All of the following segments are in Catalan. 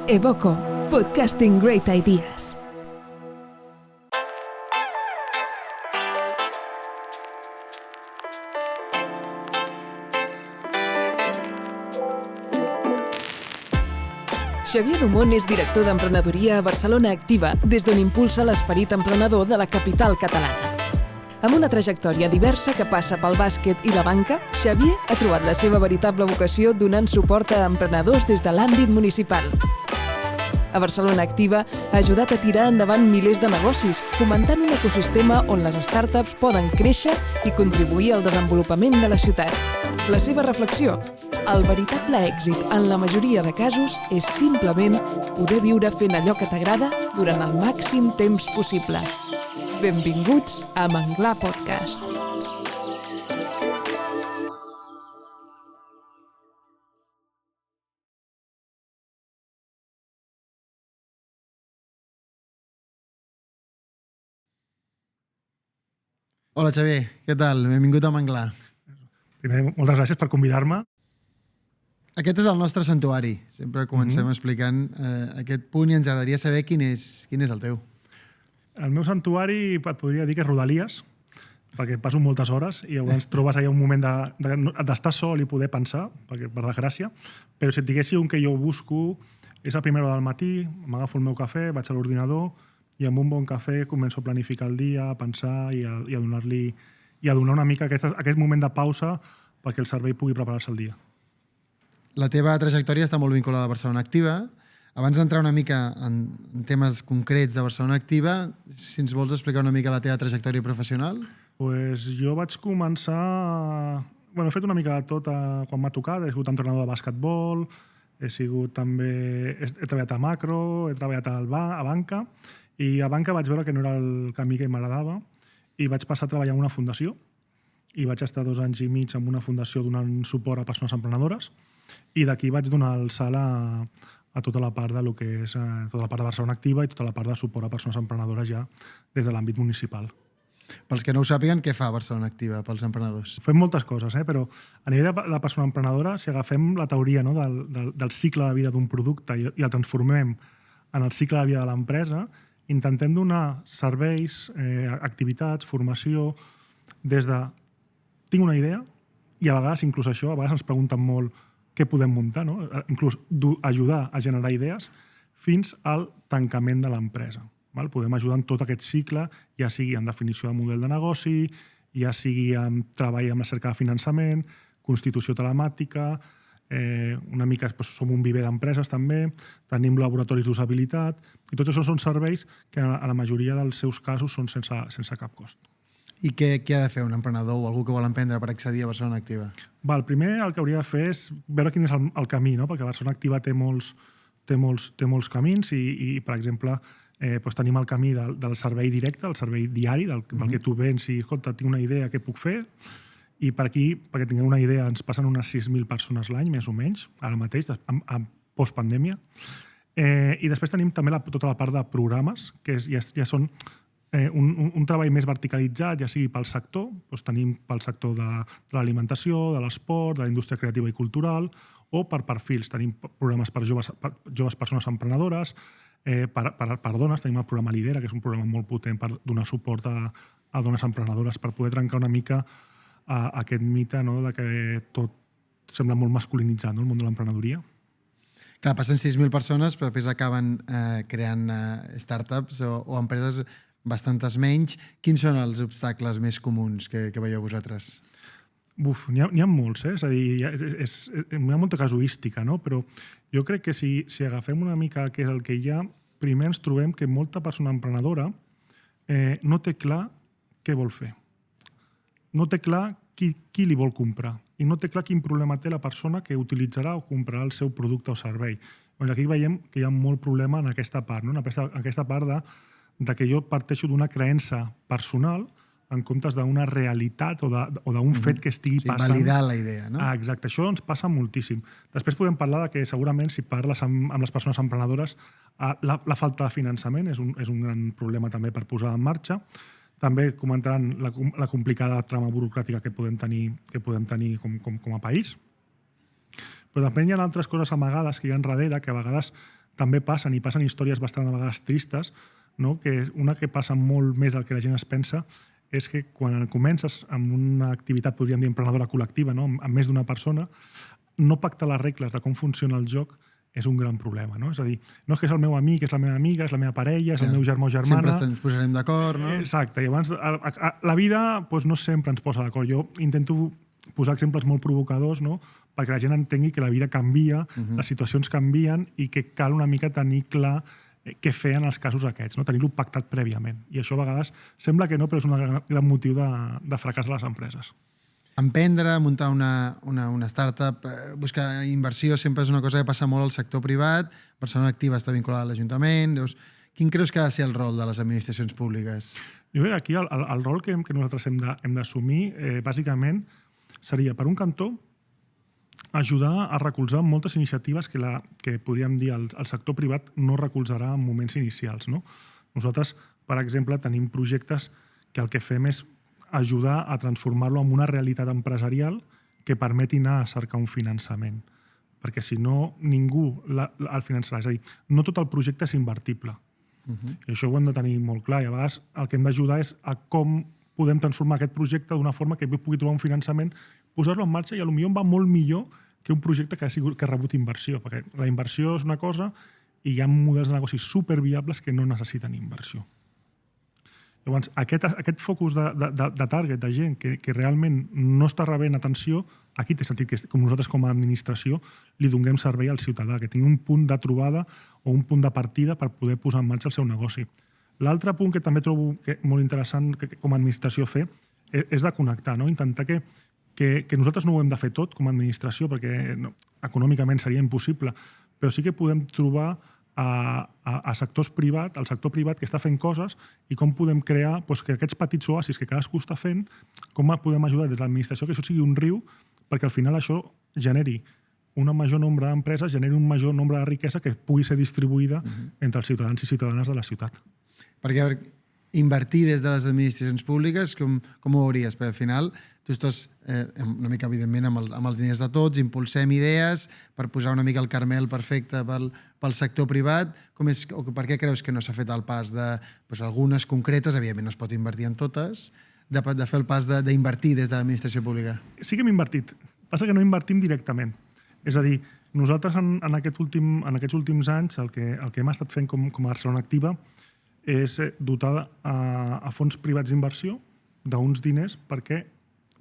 Evoco, Podcasting Great Ideas. Xavier Dumont és director d'emprenedoria a Barcelona Activa, des d'on impulsa l'esperit emprenedor de la capital catalana. Amb una trajectòria diversa que passa pel bàsquet i la banca, Xavier ha trobat la seva veritable vocació donant suport a emprenedors des de l'àmbit municipal. A Barcelona Activa ha ajudat a tirar endavant milers de negocis, fomentant un ecosistema on les startups poden créixer i contribuir al desenvolupament de la ciutat. La seva reflexió: el veritable èxit en la majoria de casos és simplement poder viure fent allò que t'agrada durant el màxim temps possible. Benvinguts a Manglar Podcast. Hola Xavier, què tal? Benvingut a Manglar. Primer, moltes gràcies per convidar-me. Aquest és el nostre santuari. Sempre comencem explicant aquest punt i ens agradaria saber quin és el teu. El meu santuari et podria dir que és Rodalies, perquè passo moltes hores i llavors trobes allà un moment d'estar sol i poder pensar, perquè, per desgràcia, però si et diguessi un que jo busco és a primera hora del matí, m'agafo el meu cafè, vaig a l'ordinador i amb un bon cafè començo a planificar el dia, a pensar i a donar una mica aquest moment de pausa perquè el cervell pugui preparar-se el dia. La teva trajectòria està molt vinculada a Barcelona Activa. Abans d'entrar una mica en temes concrets de Barcelona Activa, si ens vols explicar una mica la teva trajectòria professional? Pues jo vaig començar... He fet una mica de tot quan m'ha tocat. He sigut entrenador de bàsquetbol, he treballat a macro, he treballat a banca, i a banca vaig veure que no era el camí que m'agradava i vaig passar a treballar en una fundació i vaig estar 2 anys i mig en una fundació donant suport a persones emprenedores i d'aquí vaig donar el salt a tota la part de lo que és tota la part de Barcelona Activa i tota la part de suport a persones emprenedores ja des de l'àmbit municipal. Pels que no ho sàpiguen, què fa Barcelona Activa pels emprenedors? Fem moltes coses, però a nivell de persona emprenedora, si agafem la teoria del cicle de vida d'un producte i el transformem en el cicle de vida de l'empresa, intentem donar serveis, activitats, formació, des de tinc una idea, i a vegades, inclús això, a vegades ens pregunten molt què podem muntar, no? Inclús ajudar a generar idees fins al tancament de l'empresa. Podem ajudar en tot aquest cicle, ja sigui en definició de model de negoci, ja sigui en treball amb la cerca de finançament, constitució telemàtica, una mica som un viver d'empreses també, tenim laboratoris d'usabilitat, i tots això són serveis que a la majoria dels seus casos són sense cap cost. I què ha de fer un emprenedor o algú que vol emprendre per accedir a Barcelona Activa? Primer el que hauria de fer és veure quin és el camí, perquè Barcelona Activa té molts camins i per exemple, tenim el camí del servei directe, el servei diari, del que tu vens i, escolta, tinc una idea, què puc fer? I per aquí, perquè tingueu una idea, ens passen unes 6.000 persones l'any, més o menys, ara mateix, en postpandèmia. I després tenim també tota la part de programes, que ja són un treball més verticalitzat, ja sigui pel sector, tenim pel sector de l'alimentació, de l'esport, de la indústria creativa i cultural, o per perfils. Tenim programes per joves persones emprenedores, per dones, tenim el programa Lidera, que és un programa molt potent per donar suport a dones emprenedores, per poder trencar una mica aquest mite de que tot sembla molt masculinitzat, el món de l'emprenedoria. Clar, passen 6.000 persones, però després acaben creant startups o empreses bastantes menys. Quins són els obstacles més comuns que veieu vosaltres? N'hi ha molts, és a dir, hi ha molta casuística, però jo crec que si agafem una mica què és el que hi ha, primer ens trobem que molta persona emprenedora no té clar què vol fer. No té clar qui li vol comprar i no té clar quin problema té la persona que utilitzarà o comprarà el seu producte o servei. Aquí veiem que hi ha molt problema en aquesta part, en aquesta part de que jo parteixo d'una creença personal en comptes d'una realitat o d'un fet que estigui passant. Validar la idea, no? Exacte, això ens passa moltíssim. Després podem parlar que segurament si parles amb les persones emprenedores la falta de finançament és un gran problema també per posar en marxa. També comentaran la complicada trama burocràtica que podem tenir com a país. Però també hi ha altres coses amagades que hi ha darrere que a vegades també passen històries bastant a vegades tristes, no? Que una que passa molt més del que la gent es pensa és que quan comences amb una activitat, podríem dir, emprenedora col·lectiva, no? Amb més d'una persona, no pactar les regles de com funciona el joc és un gran problema, no? És a dir, no és que és el meu amic, és la meva amiga, és la meva parella, és el meu germà o germana... Sempre ens posarem d'acord, no? Exacte, i llavors la vida no sempre ens posa d'acord. Jo intento posar exemples molt provocadors, no? Perquè la gent entengui que la vida canvia, les situacions canvien i que cal una mica tenir clar què fer en els casos aquests, no? Tenir-ho pactat prèviament. I això a vegades sembla que no, però és un gran motiu de fracàs de les empreses. Emprendre, muntar una startup, buscar inversió sempre és una cosa que passa molt al sector privat. Barcelona Activa està vinculada a l'Ajuntament. Quin creus que ha de ser el rol de les administracions públiques? Jo crec que aquí el rol que nosaltres hem d'assumir bàsicament seria, per un cantó, ajudar a recolzar moltes iniciatives que podríem dir el sector privat no recolzarà en moments inicials, no? Nosaltres, per exemple, tenim projectes que el que fem és ajudar a transformar-lo en una realitat empresarial que permeti anar a cercar un finançament. Perquè si no, ningú el finançarà. És a dir, no tot el projecte és invertible. I això ho hem de tenir molt clar. I a vegades el que hem d'ajudar és a com podem transformar aquest projecte d'una forma que pugui trobar un finançament, posar-lo en marxa i potser va molt millor que un projecte que ha rebut inversió. Perquè la inversió és una cosa i hi ha models de negocis superviables que no necessiten inversió. Llavors, aquest focus de target, de gent que realment no està rebent atenció, aquí té sentit que com nosaltres com a administració li donem servei al ciutadà, que tingui un punt de trobada o un punt de partida per poder posar en marxa el seu negoci. L'altre punt que també trobo molt interessant com a administració fer és de connectar, no? Intentar que nosaltres no ho hem de fer tot com a administració perquè econòmicament seria impossible, però sí que podem trobar a sectors privats, al sector privat que està fent coses i com podem crear que aquests petits oasis que cadascú està fent, com podem ajudar des de l'administració que això sigui un riu perquè al final això generi un major nombre d'empreses, generi un major nombre de riquesa que pugui ser distribuïda entre els ciutadans i ciutadanes de la ciutat. Perquè invertir des de les administracions públiques, com ho veuries? Perquè al final tu estàs una mica, evidentment, amb els diners de tots, impulsem idees per posar una mica el caramel perfecte pel sector privat. Per què creus que no s'ha fet el pas d'algunes concretes, evidentment no es pot invertir en totes, de fer el pas d'invertir des de l'administració pública? Sí que hem invertit. Passa que no invertim directament. És a dir, nosaltres en aquests últims anys el que hem estat fent com a Barcelona Activa és dotar a fons privats d'inversió d'uns diners perquè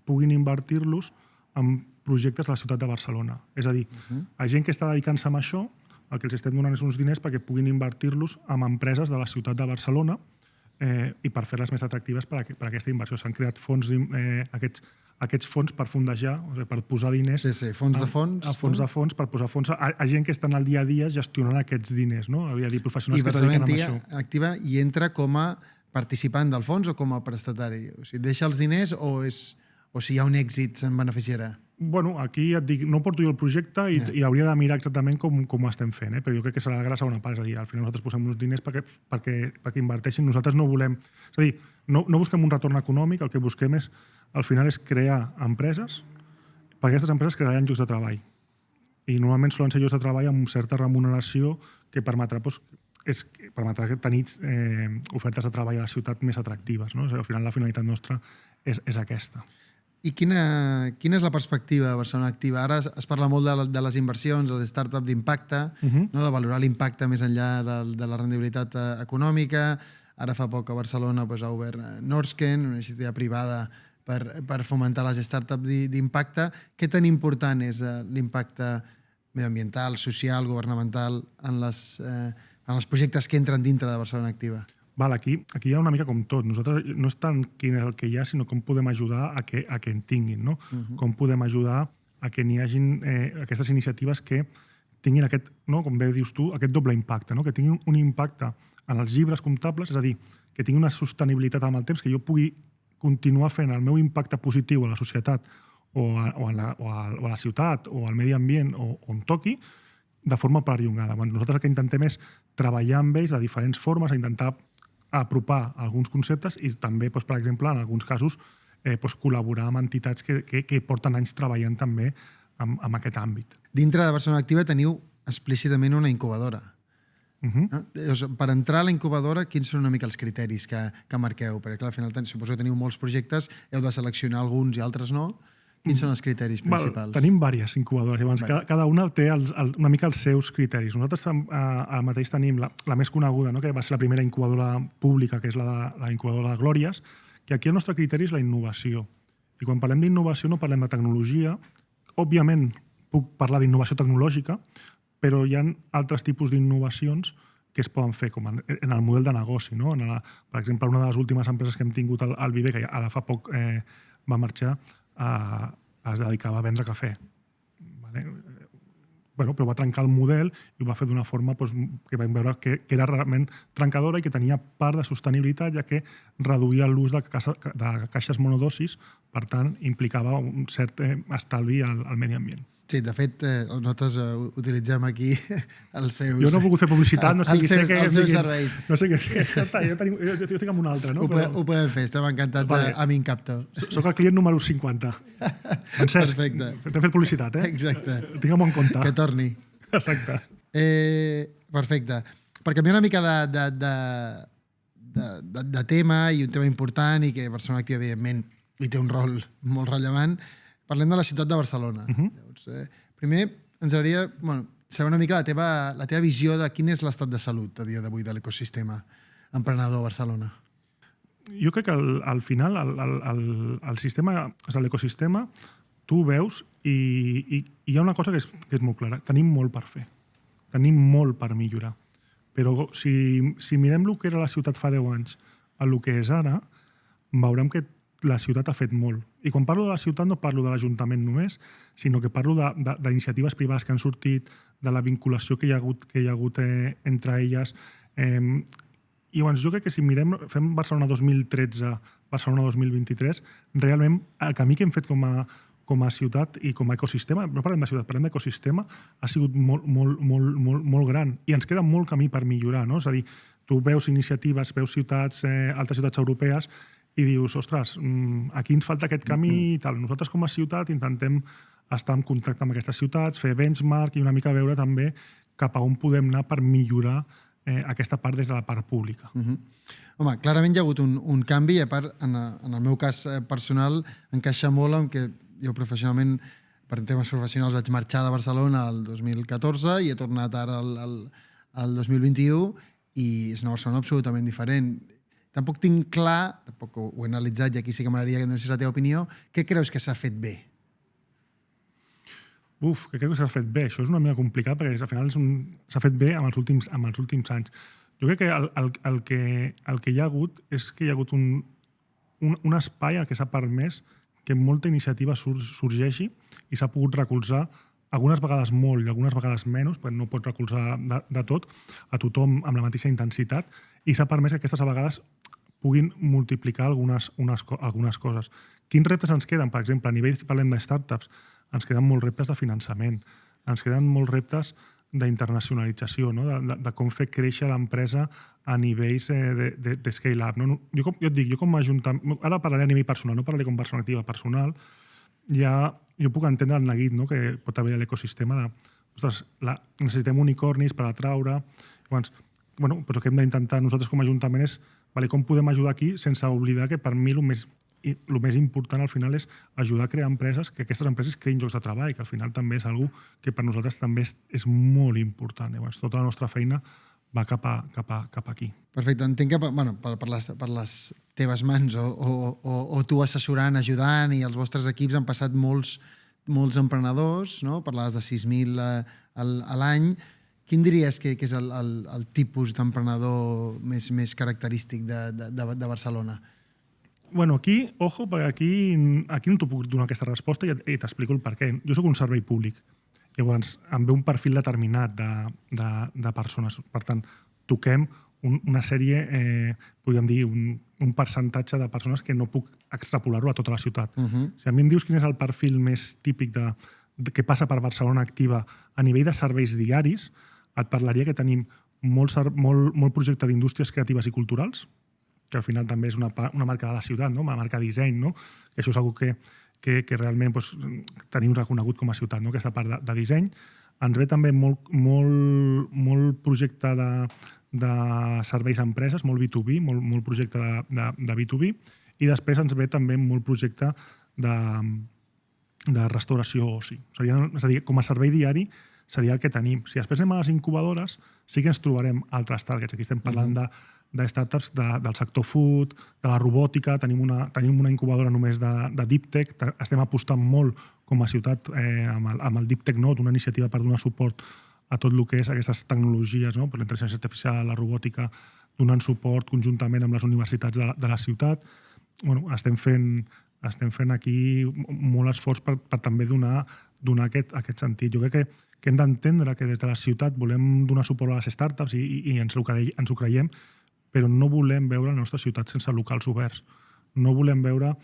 puguin invertir-los en projectes de la ciutat de Barcelona. És a dir, a gent que està dedicant-se a això, el que els estem donant és uns diners perquè puguin invertir-los en empreses de la ciutat de Barcelona i per fer-les més atractives per a aquesta inversió. S'han creat fons, aquests fons per fondejar, per posar diners... Sí, fons de fons. Fons de fons, per posar fons a gent que estan al dia a dia gestionant aquests diners, no? Havia dit professionals que es dediquen a això. I Barcelona Activa hi entra com a participant del fons o com a prestatari? O sigui, deixa els diners o si hi ha un èxit se'n beneficiarà? Bueno, aquí et dic, no porto jo el projecte i hauria de mirar exactament com ho estem fent, però jo crec que serà la segona part. És a dir, al final nosaltres posem uns diners perquè inverteixin. Nosaltres no volem... És a dir, no busquem un retorn econòmic, el que busquem al final és crear empreses, perquè aquestes empreses crearan llocs de treball. I normalment solen ser llocs de treball amb certa remuneració que permetrà tenir ofertes de treball a la ciutat més atractives. No? Al final la finalitat nostra és aquesta. I quina és la perspectiva de Barcelona Activa? Ara es parla molt de les inversions, de les startups d'impacte, de valorar l'impacte més enllà de la rendibilitat econòmica. Ara fa poc a Barcelona ha obert Norsken, una iniciativa privada per fomentar les startups d'impacte. Què tan important és l'impacte mediambiental, social, governamental en els projectes que entren dintre de Barcelona Activa? Aquí hi ha una mica com tot. Nosaltres no és tant quin és el que hi ha, sinó com podem ajudar a que en tinguin. No? Com podem ajudar a que n'hi hagin aquestes iniciatives que tinguin aquest, no? Com bé dius tu, aquest doble impacte, no? Que tinguin un impacte en els llibres comptables, és a dir, que tingui una sostenibilitat amb el temps, que jo pugui continuar fent el meu impacte positiu a la societat o a la ciutat o al medi ambient o on toqui, de forma perllongada. Nosaltres el que intentem és treballar amb ells de diferents formes, a intentar apropar alguns conceptes i també, per exemple, en alguns casos, col·laborar amb entitats que porten anys treballant també en aquest àmbit. Dintre de Barcelona Activa teniu explícitament una incubadora. No? Llavors, per entrar a la incubadora, quins són una mica els criteris que marqueu? Perquè, clar, al final suposo que teniu molts projectes, heu de seleccionar alguns i altres no. Quins són els criteris principals? Tenim diverses incubadores. Llavors, cada una té una mica els seus criteris. Nosaltres ara mateix tenim la més coneguda, no? Que va ser la primera incubadora pública, que és la incubadora de Glòries, que aquí el nostre criteri és la innovació. I quan parlem d'innovació no parlem de tecnologia. Òbviament, puc parlar d'innovació tecnològica, però hi ha altres tipus d'innovacions que es poden fer, com en el model de negoci. No? Per exemple, una de les últimes empreses que hem tingut al Viver, que ara fa poc va marxar, es dedicava a vendre cafè. Vale? Bueno, però va trencar el model i ho va fer d'una forma que vam veure que era realment trencadora i que tenia part de sostenibilitat, ja que reduïa l'ús de caixes monodosis, per tant, implicava un cert estalvi al medi ambient. Sí, de fet, nosaltres utilitzem aquí els seus... Jo no he pogut fer publicitat, no sé qui sé que... Els seus serveis. No sé què sé. Jo estic amb un altre, no? Ho podem fer, estem encantats amb Incapto. Soc el client número 50. Francesc, perfecte. T'he fet publicitat, Exacte. Tinc-ho en compte. Que torni. Exacte. Perfecte. Per canviar una mica de tema, i un tema important, i que Barcelona Activa, evidentment, hi té un rol molt rellevant, parlem de la ciutat de Barcelona. Llavors, primer, ens agradaria saber una mica la teva visió de quin és l'estat de salut a dia d'avui de l'ecosistema emprenedor a Barcelona. Jo crec que al final el sistema, l'ecosistema, tu ho veus i hi ha una cosa que és molt clara. Tenim molt per fer. Tenim molt per millorar. Però si mirem el que era la ciutat fa 10 anys a el que és ara, veurem que la ciutat ha fet molt. I quan parlo de la ciutat no parlo de l'Ajuntament només, sinó que parlo d'iniciatives privades que han sortit, de la vinculació que hi ha hagut entre elles. I llavors jo crec que si fem Barcelona 2013, Barcelona 2023, realment el camí que hem fet com a ciutat i com a ecosistema, no parlem de ciutat, parlem d'ecosistema, ha sigut molt gran. I ens queda molt camí per millorar, no? És a dir, tu veus iniciatives, veus ciutats, altres ciutats europees, i dius, ostres, aquí ens falta aquest camí i tal. Nosaltres com a ciutat intentem estar en contacte amb aquestes ciutats, fer benchmark i una mica veure també cap a on podem anar per millorar aquesta part des de la part pública. Home, clarament hi ha hagut un canvi, a part, en el meu cas personal, encaixa molt amb que jo professionalment, per temes professionals, vaig marxar de Barcelona el 2014 i he tornat ara al 2021 i és una Barcelona absolutament diferent. Tampoc tinc clar, tampoc ho he analitzat i aquí sí que m'agradaria que donessis la teva opinió, què creus que s'ha fet bé? Què crec que s'ha fet bé? Això és una mica complicat perquè al final s'ha fet bé en els últims anys. Jo crec que el que hi ha hagut és que hi ha hagut un espai en què s'ha permès que molta iniciativa sorgeixi i s'ha pogut recolzar algunes vegades molt i algunes vegades menys, perquè no pots recolzar de tot a tothom amb la mateixa intensitat, i s'ha permès que aquestes a vegades puguin multiplicar algunes coses. Quins reptes ens queden? Per exemple, a nivell, si parlem de startups, ens queden molts reptes de finançament, ens queden molts reptes d'internacionalització, no? De com fer créixer l'empresa a nivells de scale-up. No? Jo et dic, jo com a ajuntament, ara parlaré a nivell personal, no parlaré com persona activa personal, jo puc entendre el neguit, no? Que pot haver a l'ecosistema de, ostres, necessitem unicornis per atraure. Llavors, el que hem d'intentar nosaltres com a ajuntament és com podem ajudar aquí sense oblidar que per mi el més important al final és ajudar a crear empreses, que aquestes empreses creïn llocs de treball, que al final també és una cosa que per nosaltres també és molt important. Llavors, tota la nostra feina va cap aquí. Perfecte. Entenc que per les teves mans o tu assessorant, ajudant, i els vostres equips han passat molts emprenedors, no? Parlaves de 6.000 a l'any. Quin diries que és el tipus d'emprenedor més característic de Barcelona? Aquí, ojo, perquè aquí no t'ho puc donar aquesta resposta i t'explico el per què. Jo soc un servei públic. Llavors, em ve un perfil determinat de persones. Per tant, toquem una sèrie, podríem dir, un percentatge de persones que no puc extrapolar-ho a tota la ciutat. Si a mi em dius quin és el perfil més típic que passa per Barcelona Activa a nivell de serveis diaris, et parlaria que tenim molt projecte d'indústries creatives i culturals, que al final també és una marca de la ciutat, no? Una marca de disseny, no? Que això és una cosa que realment tenim reconegut com a ciutat, no? Aquesta part de disseny. Ens ve també molt projecte de serveis a empreses, molt B2B, molt projecte de B2B, i després ens ve també molt projecte de restauració o oci. És a dir, com a servei diari seria el que tenim. Si després anem a les incubadores, sí que ens trobarem altres targets. Aquí estem parlant de startups del sector food, de la robòtica, tenim una incubadora només de Deep Tech, estem apostant molt com a ciutat amb el Deep Tech Node, una iniciativa per donar suport a tot el que és aquestes tecnologies, no? Per la intel·ligència artificial, la robòtica, donant suport conjuntament amb les universitats de la ciutat. Bueno, estem fent aquí molt esforç per també donar aquest sentit. Jo crec que hem d'entendre que des de la ciutat volem donar suport a les startups i ens ho creiem, però no volem veure la nostra ciutat sense locals oberts. No volem veure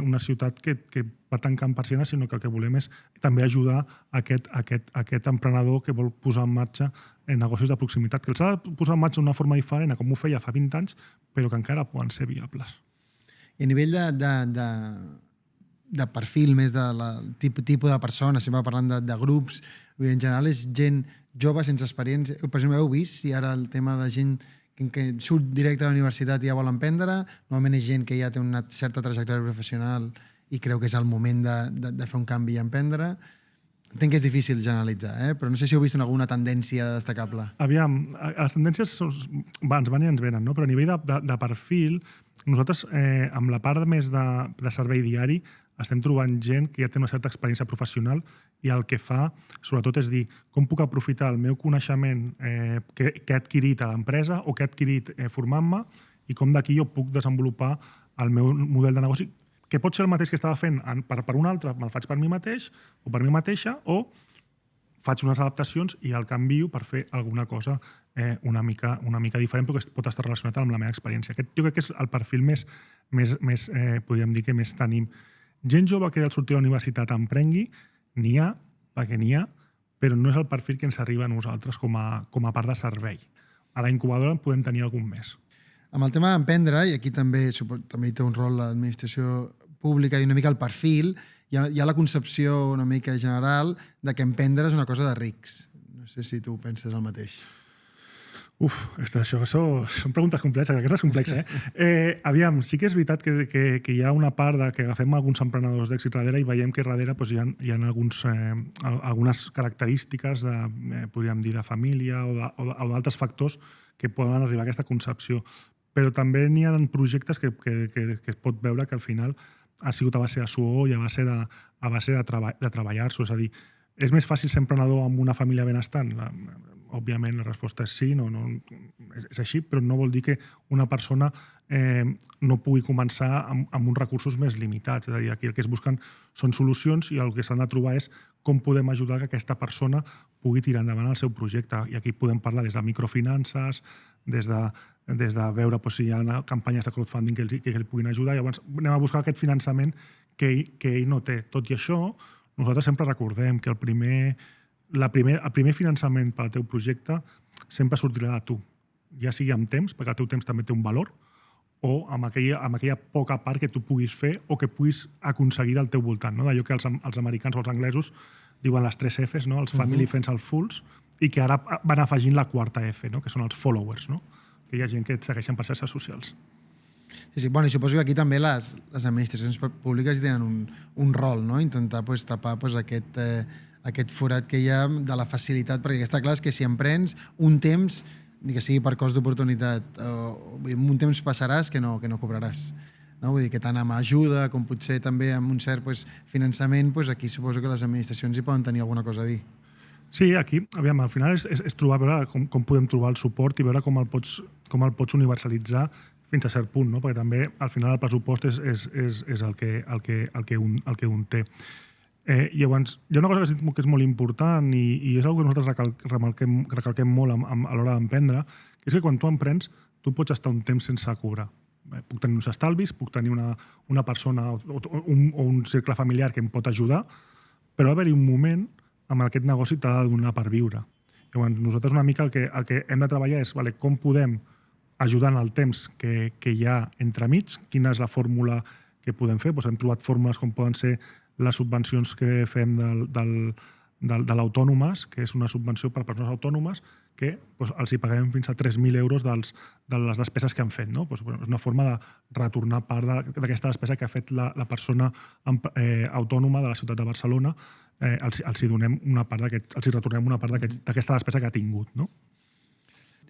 una ciutat que va tancant persianes, sinó que el que volem és també ajudar aquest emprenedor que vol posar en marxa negocis de proximitat, que els ha de posar en marxa d'una forma diferent a com ho feia fa 20 anys, però que encara poden ser viables. I a nivell de perfil més del tipus de persones, si va parlant de grups, en general és gent jove sense experiència. Per exemple, heu vist si ara el tema de gent que surt directe de la universitat i ja vol emprendre, normalment és gent que ja té una certa trajectòria professional i creu que és el moment de fer un canvi i emprendre. Entenc que és difícil generalitzar, però no sé si heu vist alguna tendència destacable. Aviam, les tendències ens van i ens venen, no? Però a nivell de perfil, nosaltres, amb la part més de servei diari, estem trobant gent que ja té una certa experiència professional i el que fa, sobretot, és dir com puc aprofitar el meu coneixement que he adquirit a l'empresa o que he adquirit formant-me i com d'aquí jo puc desenvolupar el meu model de negoci, que pot ser el mateix que estava fent per un altre, me'l faig per mi mateix o per mi mateixa, o faig unes adaptacions i el canvio per fer alguna cosa una mica diferent, però que pot estar relacionat amb la meva experiència. Aquest jo crec que és el perfil més podríem dir que més tenim. Gent jove que al sortir de la universitat emprengui, n'hi ha, perquè n'hi ha, però no és el perfil que ens arriba a nosaltres com a part de servei. A la incubadora en podem tenir algun més. Amb el tema d'emprendre, i aquí també hi té un rol l'administració pública i una mica el perfil, hi ha la concepció una mica general de que emprendre és una cosa de rics. No sé si tu penses el mateix. Això són preguntes complexes, aquesta és complexa. Aviam, sí que és veritat que hi ha una part que agafem alguns emprenedors d'èxit darrere i veiem que darrere hi ha algunes característiques, podríem dir, de família o d'altres factors que poden arribar a aquesta concepció. Però també n'hi ha projectes que es pot veure que al final ha sigut a base de suor i a base de treballar-s'ho. És a dir, és més fàcil ser emprenedor amb una família benestant? Òbviament la resposta és sí, és així, però no vol dir que una persona no pugui començar amb uns recursos més limitats. És a dir, aquí el que es busquen són solucions i el que s'han de trobar és com podem ajudar que aquesta persona pugui tirar endavant el seu projecte. I aquí podem parlar des de microfinances, des de veure si hi ha campanyes de crowdfunding que el puguin ajudar. Llavors anem a buscar aquest finançament que ell no té. Tot i això, nosaltres sempre recordem que el primer finançament per al teu projecte sempre sortirà de tu, ja sigui amb temps, perquè el teu temps també té un valor, o amb aquella poca part que tu puguis fer o que puguis aconseguir del teu voltant. D'allò que els americans o els anglesos diuen les 3 Fs, els family, friends, els fools, i que ara van afegint la 4ª F, que són els followers, que hi ha gent que et segueixen per xarxes socials. Sí, bueno, i suposo que aquí també les administracions públiques tenen un rol, intentar tapar aquest forat que hi ha de la facilitat, perquè està clar que si emprens un temps, ni que sigui per cost d'oportunitat, un temps passaràs que no cobraràs. Vull dir que tant amb ajuda com potser també amb un cert finançament, aquí suposo que les administracions hi poden tenir alguna cosa a dir. Sí, aquí, aviam, al final és trobar, veure com podem trobar el suport i veure com el pots universalitzar fins a cert punt, perquè també al final el pressupost és el que un té. Llavors, hi ha una cosa que és molt important i és una cosa que nosaltres recalquem molt a l'hora d'emprendre, que és que quan tu emprens, tu pots estar un temps sense cobrar. Puc tenir uns estalvis, puc tenir una persona o un cercle familiar que em pot ajudar, però ha d'haver-hi un moment amb aquest negoci t'ha de donar per viure. Llavors, nosaltres una mica el que hem de treballar és com podem ajudar en el temps que hi ha entremig, quina és la fórmula que podem fer. Hem trobat fórmules com poden ser les subvencions que fem de l'Autònomes, que és una subvenció per a persones autònomes, que els hi paguem fins a 3.000 euros de les despeses que han fet. No? És una forma de retornar part d'aquesta despesa que ha fet la persona autònoma de la ciutat de Barcelona. Els hi retornem una part d'aquesta despesa que ha tingut. No?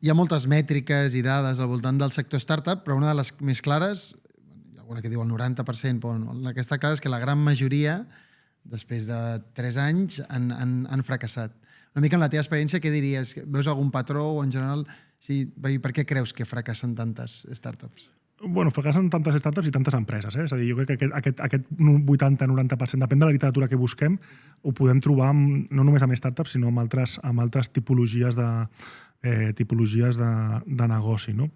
Hi ha moltes mètriques i dades al voltant del sector startup, però una de les més clares, alguna que diu el 90%, però la que està clara és que la gran majoria, després de 3 anys, han fracassat. Una mica en la teva experiència, què diries? Veus algun patró o en general? Per què creus que fracassen tantes startups? Bueno, fracassen tantes startups i tantes empreses. És a dir, jo crec que aquest 80-90%, depèn de la literatura que busquem, ho podem trobar no només amb startups, sinó amb altres tipologies de negoci. No?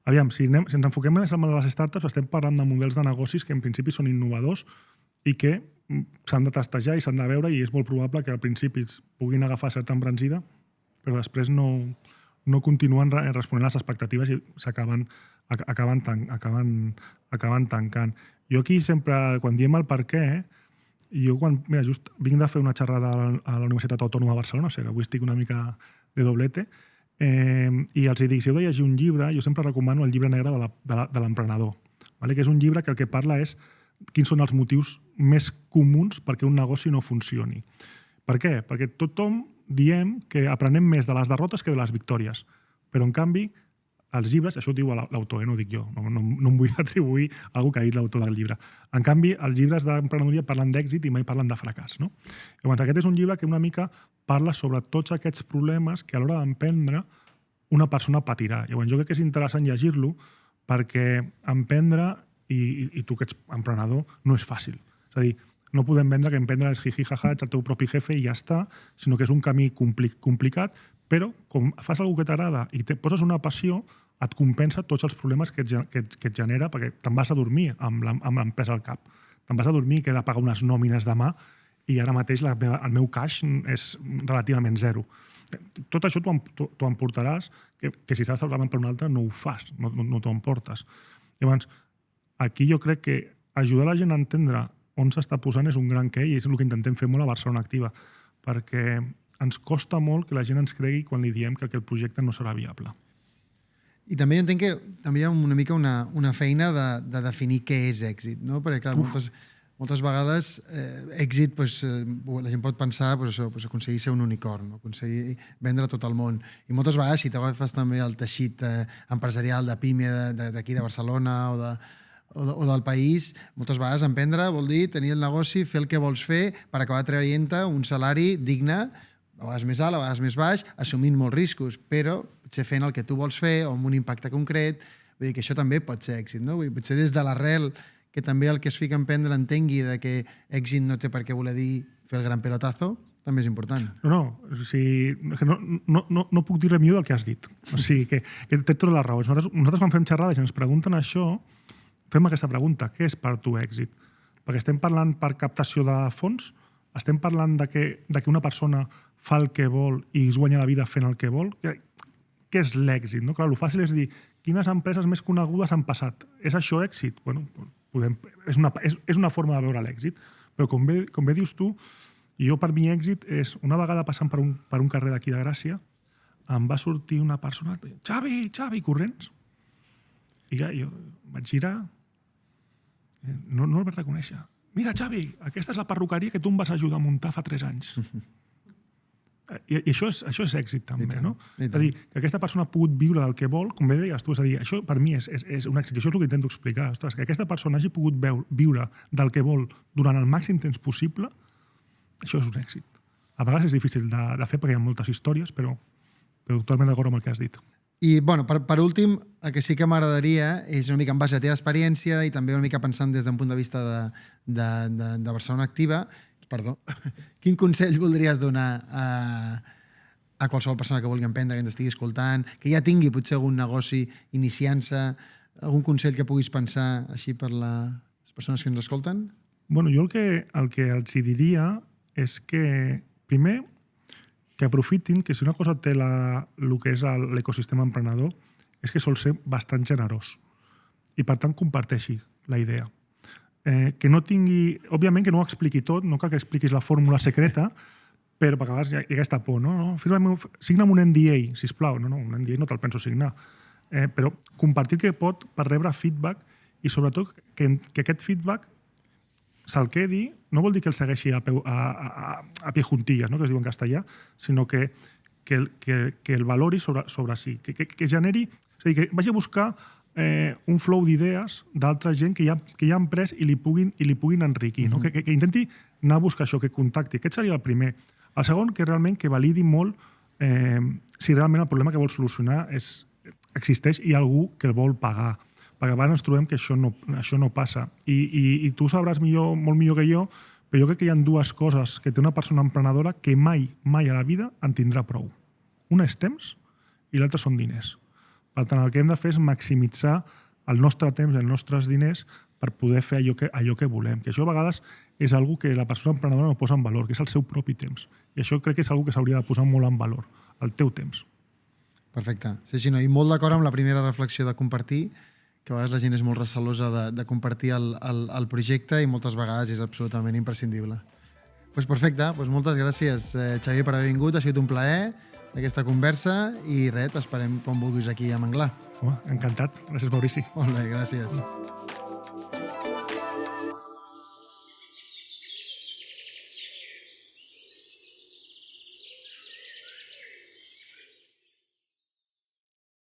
Aviam, si ens enfoquem més en les startups, estem parlant de models de negocis que en principi són innovadors i que s'han de testejar i s'han de veure, i és molt probable que al principi puguin agafar certa embranzida, però després no continuen responent a les expectatives i acaben tancant. Jo aquí sempre, quan diem el per què, just vinc de fer una xerrada a la Universitat Autònoma de Barcelona, o sigui que avui estic una mica de doblete, i els dic, si heu de llegir un llibre, jo sempre recomano el llibre negre de l'emprenedor, que és un llibre que el que parla és quins són els motius més comuns perquè un negoci no funcioni. Per què? Perquè tothom diem que aprenem més de les derrotes que de les victòries. Però, en canvi, els llibres, això ho diu l'autor, no ho dic jo, no em vull atribuir a algú que ha dit l'autor del llibre. En canvi, els llibres d'emprenedoria parlen d'èxit i mai parlen de fracàs. No? Llavors, aquest és un llibre que una mica parla sobre tots aquests problemes que a l'hora d'emprendre una persona patirà. Llavors, jo crec que és interessant llegir-lo perquè emprendre, i tu que ets emprenedor, no és fàcil. És a dir, no podem vendre que emprendre és jiji-jaja, ets el teu propi jefe i ja està, sinó que és un camí complicat, però com fas alguna que t'agrada i te poses una passió, et compensa tots els problemes que et genera, perquè te'n vas a dormir amb l'empresa al cap. Te'n vas a dormir que he de pagar unes nòmines demà i ara mateix el meu cash és relativament zero. Tot això t'ho emportaràs, que si estàs treballant per un altre no ho fas, no t'ho emportes. Llavors, aquí jo crec que ajudar la gent a entendre on s'està posant és un gran què, i és el que intentem fer molt a Barcelona Activa, perquè ens costa molt que la gent ens cregui quan li diem que el projecte no serà viable. I també jo entenc que també hi ha una mica una feina de definir què és èxit, no? Perquè, clar, moltes vegades èxit, la gent pot pensar aconseguir ser un unicorn, aconseguir vendre tot el món. I moltes vegades, si t'agafes també el teixit empresarial de PIME d'aquí de Barcelona o del país, moltes vegades emprendre vol dir tenir el negoci, fer el que vols fer per acabar traient-te un salari digne, a vegades més alt, a vegades més baix, assumint molts riscos, però potser fent el que tu vols fer o amb un impacte concret. Vull dir que això també pot ser èxit, no? Potser des de l'arrel que també el que es fica a emprendre entengui que èxit no té per què voler dir fer el gran pelotazo, també és important. No puc dir res millor del que has dit. O sigui, que té tota la raó. Nosaltres quan fem xerrades i ens pregunten això, fem aquesta pregunta, què és per tu èxit? Perquè estem parlant per captació de fons, estem parlant de que una persona fa el que vol i es guanya la vida fent el que vol. Què és l'èxit? Clar, el fàcil és dir quines empreses més conegudes han passat. És això èxit? És una forma de veure l'èxit, però com bé dius tu, jo per mi èxit és, una vegada passant per un carrer d'aquí de Gràcia, em va sortir una persona, Xavi, corrents. I jo vaig girar, no el vaig reconèixer. Mira, Xavi, aquesta és la perruqueria que tu em vas ajudar a muntar fa 3 anys. I això és èxit, també, no? És a dir, que aquesta persona ha pogut viure del que vol, com bé deies tu, és a dir, això per mi és un èxit. Això és el que intento explicar. Ostres, que aquesta persona hagi pogut viure del que vol durant el màxim temps possible, això és un èxit. A vegades és difícil de fer perquè hi ha moltes històries, però totalment d'acord amb el que has dit. I, per últim, el que sí que m'agradaria és una mica en base a la teva experiència i també una mica pensant des d'un punt de vista de Barcelona Activa, quin consell voldries donar a qualsevol persona que vulgui emprendre, que ens estigui escoltant, que ja tingui potser algun negoci iniciant-se, algun consell que puguis pensar així per les persones que ens escolten? Bueno, jo el que els diria és que, primer, que aprofitin que si una cosa té el que és l'ecosistema emprenedor és que sol ser bastant generós i per tant comparteixi la idea. Que no tingui... Òbviament que no ho expliqui tot, no cal que expliquis la fórmula secreta, però a vegades hi ha aquesta por, no? Signa'm un NDA, sisplau. No, un NDA no te'l penso signar. Però compartir el que pot per rebre feedback i sobretot que aquest feedback se'l quedi, no vol dir que el segueixi a pie juntillas, no? Que es diu en castellà, sinó que el valori sobre si, que generi, és a dir, que vagi a buscar un flow d'idees d'altra gent que ja han pres i li puguin enriquir, no? Que intenti anar a buscar això, que contacti. Aquest seria el primer. El segon, que realment que validi molt si realment el problema que vol solucionar existeix i algú que el vol pagar. Perquè a vegades ens trobem que això no passa. I tu sabràs molt millor que jo, però jo crec que hi ha dues coses que té una persona emprenedora que mai a la vida en tindrà prou. Una és temps i l'altra són diners. Per tant, el que hem de fer és maximitzar el nostre temps i els nostres diners per poder fer allò que volem. Que això a vegades és una que la persona emprenedora no posa en valor, que és el seu propi temps. I això crec que és una que s'hauria de posar molt en valor, el teu temps. Perfecte. Sí, no? I molt d'acord amb la primera reflexió de compartir, que a vegades la gent és molt recelosa de compartir el projecte i moltes vegades és absolutament imprescindible. Doncs perfecte, moltes gràcies, Xavier, per haver vingut. Ha sigut un plaer aquesta conversa i res, t'esperem quan vulguis aquí a Manglar. Home, encantat. Gràcies, Maurici. Molt bé, gràcies.